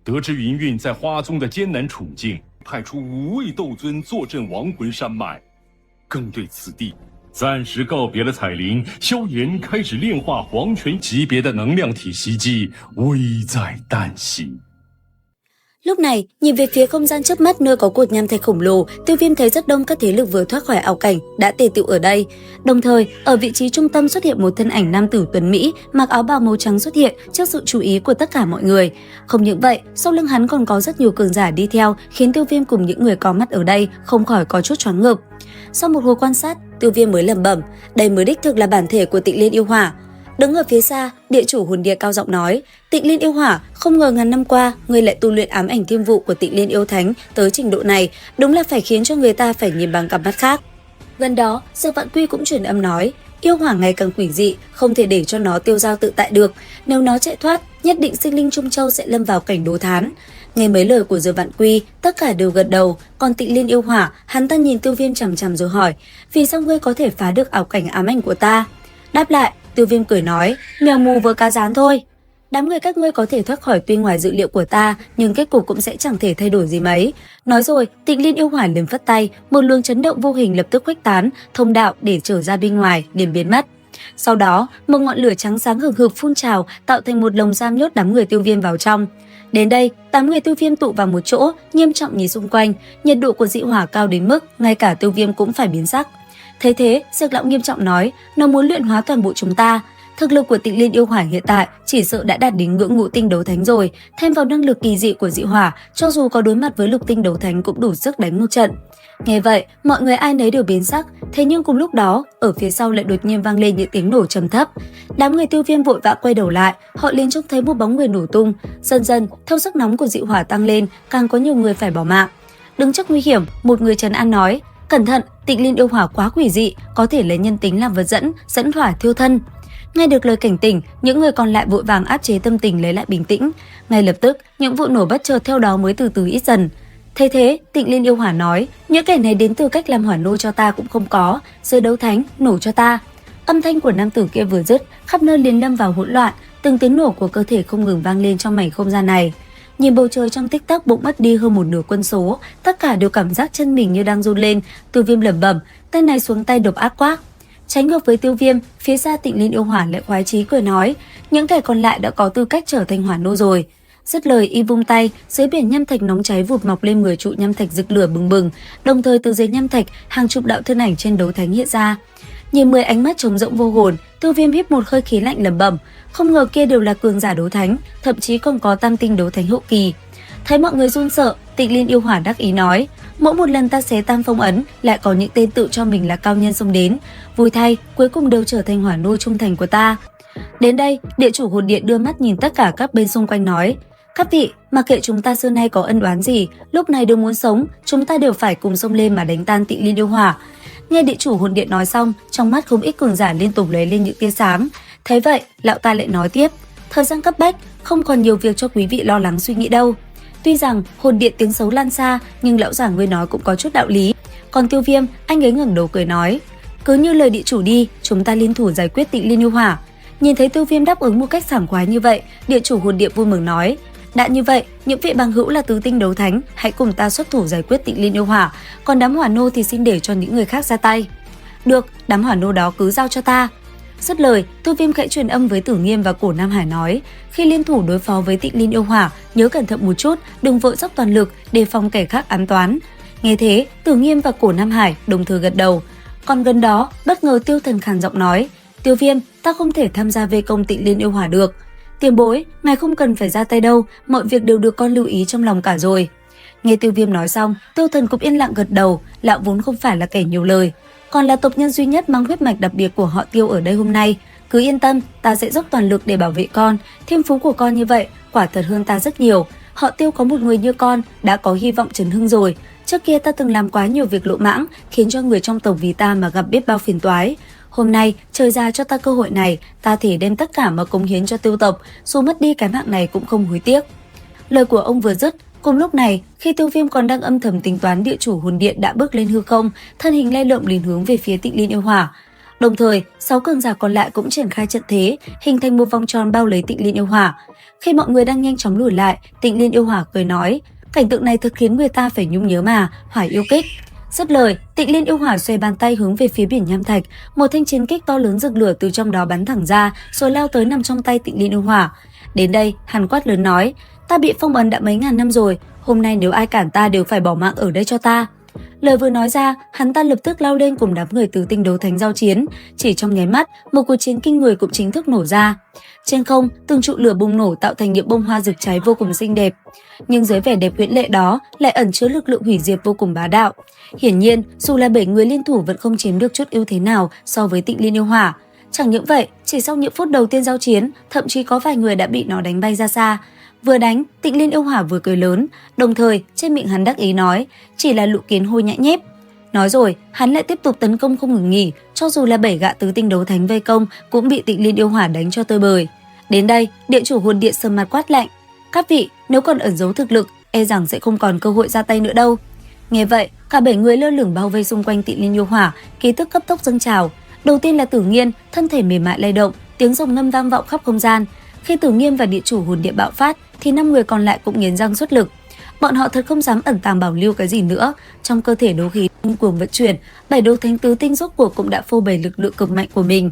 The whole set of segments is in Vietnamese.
得知云韵在花宗的艰难处境，派出5位斗尊坐镇亡魂山脉，更对此地暂时告别了彩铃。萧炎开始炼化黄泉级别的能量体袭击，危在旦夕。Lúc này, nhìn về phía không gian trước mắt nơi có cột nham thạch khổng lồ, Tiêu Viêm thấy rất đông các thế lực vừa thoát khỏi ảo cảnh đã tề tựu ở đây. Đồng thời, ở vị trí trung tâm xuất hiện một thân ảnh nam tử tuấn mỹ, mặc áo bào màu trắng xuất hiện trước sự chú ý của tất cả mọi người. Không những vậy, sau lưng hắn còn có rất nhiều cường giả đi theo, khiến Tiêu Viêm cùng những người có mặt ở đây không khỏi có chút choáng ngợp. Sau một hồi quan sát, Tiêu Viêm mới lẩm bẩm, đây mới đích thực là bản thể của Tịnh Liên yêu hỏa. Đứng ở phía xa, địa chủ hồn địa cao giọng nói, Tịnh Liên yêu hỏa, không ngờ ngàn năm qua ngươi lại tu luyện ám ảnh thiên vụ của Tịnh Liên yêu thánh tới trình độ này, đúng là phải khiến cho người ta phải nhìn bằng cặp mắt khác. Gần đó, Dược Vạn Quy cũng truyền âm nói, yêu hỏa ngày càng quỷ dị, không thể để cho nó tiêu dao tự tại được, nếu nó chạy thoát, nhất định sinh linh Trung Châu sẽ lâm vào cảnh đố thán. Nghe mấy lời của Dược Vạn Quy, tất cả đều gật đầu, còn Tịnh Liên yêu hỏa, hắn ta nhìn Tiêu Viêm chằm chằm rồi hỏi, vì sao ngươi có thể phá được ảo cảnh ám ảnh của ta? Đáp lại, Tiêu Viêm cười nói, mèo mù với cá rán thôi. Đám người các ngươi có thể thoát khỏi tuy ngoài dự liệu của ta, nhưng kết cục cũng sẽ chẳng thể thay đổi gì mấy. Nói rồi, Tịnh Liên yêu hỏa liền phất tay, một luồng chấn động vô hình lập tức khuếch tán, thông đạo để trở ra bên ngoài, liền biến mất. Sau đó, một ngọn lửa trắng sáng hừng hực phun trào, tạo thành một lồng giam nhốt đám người Tiêu Viêm vào trong. Đến đây, 8 người Tiêu Viêm tụ vào một chỗ, nghiêm trọng nhìn xung quanh, nhiệt độ của dị hỏa cao đến mức ngay cả Tiêu Viêm cũng phải biến sắc. Thấy thế, Dược lão nghiêm trọng nói, nó muốn luyện hóa toàn bộ chúng ta. Thực lực của Tịnh Liên yêu hỏa hiện tại chỉ sợ đã đạt đến ngưỡng ngũ tinh đấu thánh rồi, thêm vào năng lực kỳ dị của dị hỏa, cho dù có đối mặt với lục tinh đấu thánh cũng đủ sức đánh một trận. Nghe vậy, mọi người ai nấy đều biến sắc, thế nhưng cùng lúc đó, ở phía sau lại đột nhiên vang lên những tiếng nổ trầm thấp. Đám người Tiêu Viêm vội vã quay đầu lại, họ liền trông thấy một bóng người nổ tung. Dần dần, theo sức nóng của dị hỏa tăng lên, càng có nhiều người phải bỏ mạng. Đứng trước nguy hiểm, một người trấn an nói, cẩn thận, Tịnh Liên yêu hỏa quá quỷ dị, có thể lấy nhân tính làm vật dẫn hỏa thiêu thân. Nghe được lời cảnh tỉnh, những người còn lại vội vàng áp chế tâm tình lấy lại bình tĩnh. Ngay lập tức, những vụ nổ bất chợt theo đó mới từ từ ít dần. Thế thế, Tịnh Liên yêu hỏa nói, những kẻ này đến từ cách làm hỏa nô cho ta cũng không có, giới đấu thánh, nổ cho ta. Âm thanh của nam tử kia vừa dứt, khắp nơi liền lâm vào hỗn loạn, từng tiếng nổ của cơ thể không ngừng vang lên trong mảnh không gian này. Nhìn bầu trời trong tích tắc bỗng mất đi hơn một nửa quân số, tất cả đều cảm giác chân mình như đang run lên. Tiêu Viêm lẩm bẩm, tay này xuống tay độc ác quá. Trái ngược với Tiêu Viêm, phía xa Tịnh Liên yêu hỏa lại khoái chí cười nói, những kẻ còn lại đã có tư cách trở thành hỏa nô rồi. Dứt lời y vung tay, dưới biển nham thạch nóng cháy vụt mọc lên 10 trụ nham thạch rực lửa bừng bừng, đồng thời từ dưới nham thạch hàng chục đạo thân ảnh trên đấu thánh hiện ra. Nhìn 10 ánh mắt trống rỗng vô hồn, Tiêu Viêm hít một hơi khí lạnh lẩm bẩm, không ngờ kia đều là cường giả đấu thánh, thậm chí còn có tam tinh đấu thánh hậu kỳ. Thấy mọi người run sợ, Tịnh Liên yêu hỏa đắc ý nói, mỗi một lần ta xé tam phong ấn, lại có những tên tự cho mình là cao nhân xông đến, vui thay, cuối cùng đều trở thành hỏa nô trung thành của ta. Đến đây, địa chủ hồn điện đưa mắt nhìn tất cả các bên xung quanh nói, các vị, mặc kệ chúng ta xưa nay có ân oán gì, lúc này đều muốn sống, chúng ta đều phải cùng xông lên mà đánh tan Tịnh Liên yêu hỏa. Nghe địa chủ hồn điện nói xong, trong mắt không ít cường giả liên tục lóe lên những tia sáng. Thế vậy, lão ta lại nói tiếp, thời gian cấp bách, không còn nhiều việc cho quý vị lo lắng suy nghĩ đâu. Tuy rằng hồn điện tiếng xấu lan xa, nhưng lão già ngươi nói cũng có chút đạo lý. Còn Tiêu Viêm, anh ấy ngẩng đầu cười nói, cứ như lời địa chủ đi, chúng ta liên thủ giải quyết Tịnh Liên yêu hỏa. Nhìn thấy Tiêu Viêm đáp ứng một cách sảng khoái như vậy, địa chủ hồn điện vui mừng nói, đã như vậy, những vị bằng hữu là tứ tinh đấu thánh, hãy cùng ta xuất thủ giải quyết Tịnh Liên yêu hỏa, còn đám hỏa nô thì xin để cho những người khác ra tay. Được, đám hỏa nô đó cứ giao cho ta. Dứt lời, Tiêu Viêm khẽ truyền âm với Tử Nghiêm và Cổ Nam Hải nói, khi liên thủ đối phó với Tịnh Liên yêu hỏa, nhớ cẩn thận một chút, đừng vội dốc toàn lực, đề phòng kẻ khác ám toán. Nghe thế, Tử Nghiêm và Cổ Nam Hải đồng thời gật đầu. Còn gần đó, bất ngờ Tiêu Thần khàn giọng nói, Tiêu Viêm, ta không thể tham gia vây công Tịnh Liên yêu hỏa được. Tiền bối, ngài không cần phải ra tay đâu, mọi việc đều được con lưu ý trong lòng cả rồi. Nghe Tiêu Viêm nói xong, Tiêu Thần cũng yên lặng gật đầu, lão vốn không phải là kẻ nhiều lời, còn là tộc nhân duy nhất mang huyết mạch đặc biệt của họ Tiêu ở đây hôm nay. Cứ yên tâm, ta sẽ dốc toàn lực để bảo vệ con, thiên phú của con như vậy, quả thật hơn ta rất nhiều. Họ Tiêu có một người như con, đã có hy vọng trấn hưng rồi. Trước kia ta từng làm quá nhiều việc lỗ mãng, khiến cho người trong tộc vì ta mà gặp biết bao phiền toái. Hôm nay, trời ra cho ta cơ hội này, ta thể đem tất cả mà cống hiến cho Tiêu tộc, dù mất đi cái mạng này cũng không hối tiếc. Lời của ông vừa dứt, cùng lúc này, khi Tiêu Viêm còn đang âm thầm tính toán, địa chủ hồn điện đã bước lên hư không, thân hình lay lộng liền hướng về phía Tịnh Liên yêu hỏa. Đồng thời, 6 cường giả còn lại cũng triển khai trận thế, hình thành một vòng tròn bao lấy Tịnh Liên Yêu Hỏa. Khi mọi người đang nhanh chóng lùi lại, Tịnh Liên Yêu Hỏa cười nói, cảnh tượng này thật khiến người ta phải nhung nhớ mà, Hỏa yêu kích. Dứt lời, Tịnh Liên Yêu Hỏa xoay bàn tay hướng về phía biển nham thạch, một thanh chiến kích to lớn rực lửa từ trong đó bắn thẳng ra, rồi lao tới nằm trong tay Tịnh Liên Yêu Hỏa. Đến đây, hắn quát lớn nói, ta bị phong ấn đã mấy ngàn năm rồi, hôm nay nếu ai cản ta đều phải bỏ mạng ở đây cho ta. Lời vừa nói ra, hắn ta lập tức lao lên cùng đám người từ tinh đấu thánh giao chiến. Chỉ trong nháy mắt, một cuộc chiến kinh người cũng chính thức nổ ra. Trên không, từng trụ lửa bùng nổ tạo thành những bông hoa rực cháy vô cùng xinh đẹp. Nhưng dưới vẻ đẹp huyễn lệ đó lại ẩn chứa lực lượng hủy diệt vô cùng bá đạo. Hiển nhiên, dù là 7 người liên thủ vẫn không chiếm được chút ưu thế nào so với Tịnh Liên Yêu Hỏa. Chẳng những vậy, chỉ sau những phút đầu tiên giao chiến, thậm chí có vài người đã bị nó đánh bay ra xa. Vừa đánh, Tịnh Liên Yêu Hỏa vừa cười lớn, đồng thời trên miệng hắn đắc ý nói, chỉ là lũ kiến hôi nhãi nhép. Nói rồi, hắn lại tiếp tục tấn công không ngừng nghỉ, cho dù là 7 gã tứ tinh đấu thánh vây công cũng bị Tịnh Liên Yêu Hỏa đánh cho tơi bời. Đến đây, địa chủ hồn điện sầm mặt quát lạnh, các vị, nếu còn ẩn giấu thực lực, e rằng sẽ không còn cơ hội ra tay nữa đâu. Nghe vậy, cả 7 người lơ lửng bao vây xung quanh Tịnh Liên Yêu Hỏa, khí tức cấp tốc dâng trào. Đầu tiên là Tử Nghiên, thân thể mềm mại lay động, tiếng rồng ngâm vang vọng khắp không gian. Khi Tử Nghiên và địa chủ hồn điện bạo phát, thì 5 người còn lại cũng nghiến răng xuất lực. Bọn họ thật không dám ẩn tàng bảo lưu cái gì nữa. Trong cơ thể đấu khí điên cuồng vận chuyển, 7 đấu thánh tứ tinh rốt cuộc cũng đã phô bày lực lượng cực mạnh của mình.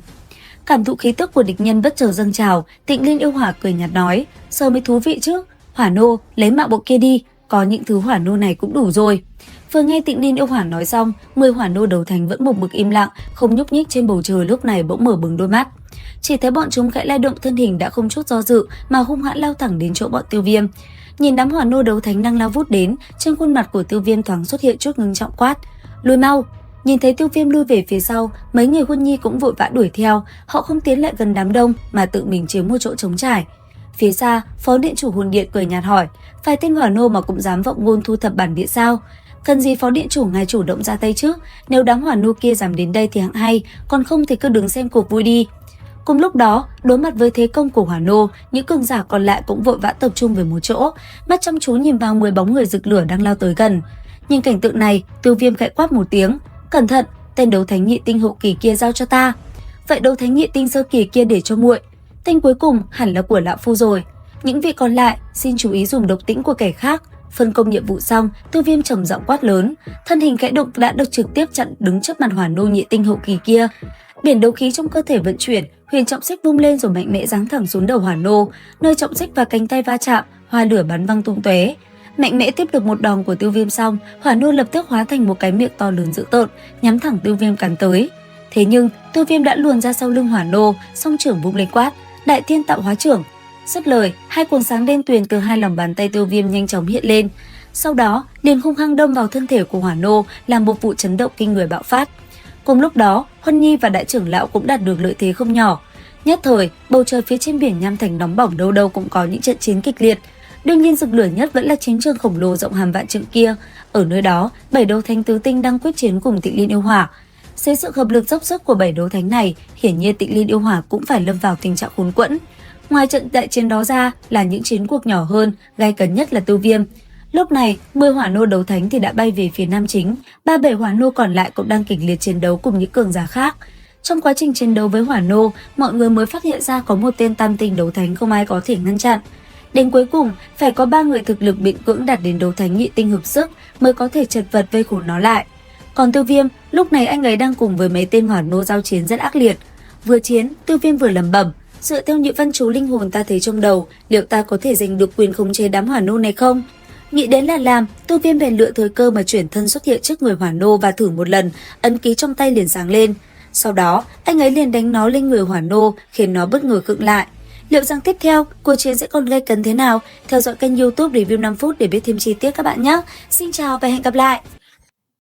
Cảm thụ khí tức của địch nhân bất chợt dâng trào, Tịnh Liên Yêu Hỏa cười nhạt nói, giờ mới thú vị chứ. Hỏa nô, lấy mạng bộ kia đi, có những thứ hỏa nô này cũng đủ rồi. Vừa nghe Tịnh Liên Yêu Hỏa nói xong, 10 hỏa nô đấu thánh vẫn một mực im lặng, không nhúc nhích trên bầu trời lúc này bỗng mở bừng đôi mắt. Chỉ thấy bọn chúng khẽ lay động thân hình đã không chút do dự mà hung hãn lao thẳng đến chỗ bọn Tiêu Viêm. Nhìn đám hỏa nô đấu thánh đang lao vút đến, trên khuôn mặt của Tiêu Viêm thoáng xuất hiện chút ngưng trọng quát, lùi mau. Nhìn thấy Tiêu Viêm lui về phía sau, mấy người Huân Nhi cũng vội vã đuổi theo, họ không tiến lại gần đám đông mà tự mình chiếm một chỗ trống trải. Phía xa, phó điện chủ hồn điện cười nhạt hỏi, vài tên hỏa nô mà cũng dám vọng ngôn thu thập bản địa sao? Cần gì phó điện chủ ngài chủ động ra tay chứ? Nếu đám hỏa nô kia dám đến đây thì hạng hay, còn không thì cứ đứng xem cuộc vui đi. Cùng lúc đó, đối mặt với thế công của hỏa nô, những cường giả còn lại cũng vội vã tập trung về một chỗ, mắt chăm chú nhìn vào 10 bóng người rực lửa đang lao tới gần. Nhìn cảnh tượng này, Tiêu Viêm khẽ quát một tiếng, cẩn thận, tên đấu thánh nhị tinh hậu kỳ kia giao cho ta. Vậy đấu thánh nhị tinh sơ kỳ kia để cho muội. Tên cuối cùng hẳn là của lão phu rồi. Những vị còn lại xin chú ý dùng độc tĩnh của kẻ khác. Phân công nhiệm vụ xong, Tiêu Viêm trầm giọng quát lớn, thân hình khẽ động đã được trực tiếp chặn đứng trước mặt hỏa nô nhị tinh hậu kỳ kia. Biển đấu khí trong cơ thể vận chuyển, huyền trọng xích vung lên rồi mạnh mẽ giáng thẳng xuống đầu hỏa nô, nơi trọng xích và cánh tay va chạm, hoa lửa bắn văng tung tóe. Mạnh mẽ tiếp được một đòn của Tiêu Viêm xong, hỏa nô lập tức hóa thành một cái miệng to lớn dữ tợn, nhắm thẳng Tiêu Viêm cắn tới. Thế nhưng Tiêu Viêm đã luồn ra sau lưng hỏa nô, song trưởng vung lên quát, đại thiên tạo hóa trưởng. Dứt lời, hai cuồng sáng đen tuyền từ hai lòng bàn tay Tiêu Viêm nhanh chóng hiện lên. Sau đó, liền hung hăng đâm vào thân thể của hỏa nô, làm một vụ chấn động kinh người bạo phát. Cùng lúc đó, Huân Nhi và đại trưởng lão cũng đạt được lợi thế không nhỏ. Nhất thời, bầu trời phía trên biển nham thành nóng bỏng, đâu đâu cũng có những trận chiến kịch liệt. Đương nhiên rực lửa nhất vẫn là chiến trường khổng lồ rộng hàng vạn trượng kia. Ở nơi đó, 7 đấu thánh tứ tinh đang quyết chiến cùng Tịnh Liên Yêu Hỏa. Dưới sự hợp lực dốc sức của 7 đấu thánh này, hiển nhiên Tịnh Liên Yêu Hỏa cũng phải lâm vào tình trạng khốn quẫn. Ngoài trận đại chiến đó ra là những chiến cuộc nhỏ hơn, gay cấn nhất là Tiêu Viêm. Lúc này, 10 hỏa nô đấu thánh thì đã bay về phía nam chính, 37 hỏa nô còn lại cũng đang kịch liệt chiến đấu cùng những cường giả khác. Trong quá trình chiến đấu với hỏa nô, mọi người mới phát hiện ra có một tên tam tinh đấu thánh không ai có thể ngăn chặn. Đến cuối cùng, phải có 3 người thực lực miễn cưỡng đạt đến đấu thánh nhị tinh hợp sức mới có thể chật vật vây khốn nó lại. Còn Tiêu Viêm, lúc này anh ấy đang cùng với mấy tên hỏa nô giao chiến rất ác liệt. Vừa chiến, Tiêu Viêm vừa lẩm bẩm, dựa theo những văn chú linh hồn ta thấy trong đầu, liệu ta có thể giành được quyền khống chế đám hỏa nô này không? Nghĩ đến là làm, Tiêu Viêm bèn lựa thời cơ mà chuyển thân xuất hiện trước người hỏa nô và thử một lần, ấn ký trong tay liền sáng lên. Sau đó, anh ấy liền đánh nó lên người hỏa nô, khiến nó bất ngờ khựng lại. Liệu rằng tiếp theo, cuộc chiến sẽ còn gay cấn thế nào? Theo dõi kênh YouTube Review 5 phút để biết thêm chi tiết các bạn nhé. Xin chào và hẹn gặp lại!